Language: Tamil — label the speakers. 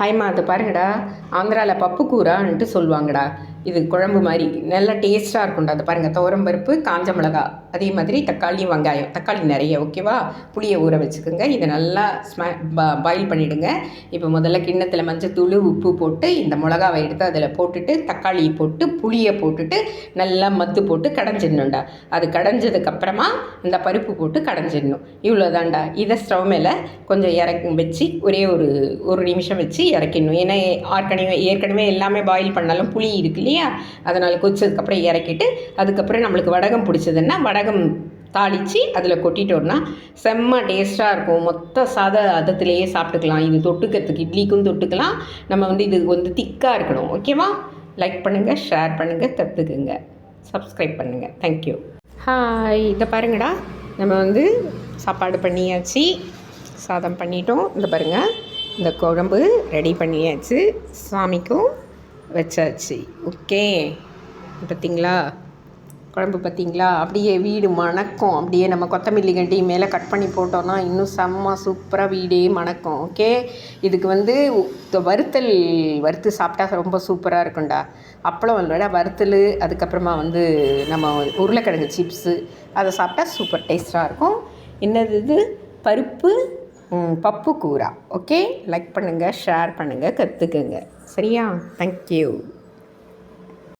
Speaker 1: ஹாய்மா, அது பாருங்கடா, ஆந்திராவில் பப்பு கூரான்ட்டு சொல்லுவாங்கடா. இது குழம்பு மாதிரி நல்லா டேஸ்ட்டாக இருக்கும்டா. அது பாருங்கள், துவரம்பருப்பு, காஞ்ச மிளகா, அதே மாதிரி தக்காளி, வெங்காயம். தக்காளி நிறைய, ஓகேவா? புளியை ஊற வச்சுக்கோங்க. இதை நல்லா பாயில் பண்ணிவிடுங்க. இப்போ முதல்ல கிண்ணத்தில் மஞ்சத்தூள், உப்பு போட்டு இந்த மிளகாவை எடுத்து அதில் போட்டுட்டு தக்காளி போட்டு புளியை போட்டுட்டு நல்லா மத்து போட்டு கடைஞ்சிடணும்டா. அது கடைஞ்சதுக்கப்புறமா இந்த பருப்பு போட்டு கடைஞ்சிடணும். இவ்வளோதான்டா. இதை ஸ்டவ் மேலே கொஞ்சம் வச்சு ஒரு நிமிஷம் வச்சு இறக்கிடணும். ஏன்னா ஏற்கனவே எல்லாமே பாயில் பண்ணாலும் புளி இருக்கு இல்லையா, அதனால் கொதிச்சதுக்கப்புறம் இறக்கிட்டு அதுக்கப்புறம் நம்மளுக்கு வடகம் பிடிச்சதுன்னா வடகம் தாளித்து அதில் கொட்டிட்டோம்னா செம்ம டேஸ்ட்டாக இருக்கும். மொத்த அதத்துலேயே சாப்பிட்டுக்கலாம். இது தொட்டுக்கிறதுக்கு இட்லிக்கும் தொட்டுக்கலாம். நம்ம இது திக்காக இருக்கணும். ஓகேவா? லைக் பண்ணுங்கள், ஷேர் பண்ணுங்கள், கற்றுக்குங்க, சப்ஸ்கிரைப் பண்ணுங்கள். தேங்க்யூ. ஹாய், இதை பாருங்கடா, நம்ம சாப்பாடு பண்ணியாச்சு, சாதம் பண்ணிட்டோம். இந்த பாருங்கள், இந்த குழம்பு ரெடி பண்ணியாச்சு, சாமிக்கும் வச்சாச்சு. ஓகே, பார்த்திங்களா குழம்பு? பார்த்திங்களா? அப்படியே வீடு மணக்கும். அப்படியே நம்ம கொத்தமல்லி கட்டி மேலே கட் பண்ணி போட்டோன்னா இன்னும் செம்ம சூப்பராக வீடே மணக்கும். ஓகே, இதுக்கு வறுத்து சாப்பிட்டா ரொம்ப சூப்பராக இருக்கும்டா. அப்பளம் விட வறுத்தல், அதுக்கப்புறமா நம்ம உருளைக்கிழங்கு சிப்ஸு அதை சாப்பிட்டா சூப்பர் டேஸ்ட்டாக இருக்கும். என்னது இது? பப்பு கூரா. ஓகே, லைக் பண்ணுங்கள், ஷேர் பண்ணுங்கள், கற்றுக்குங்க. சரியா? தேங்க்யூ.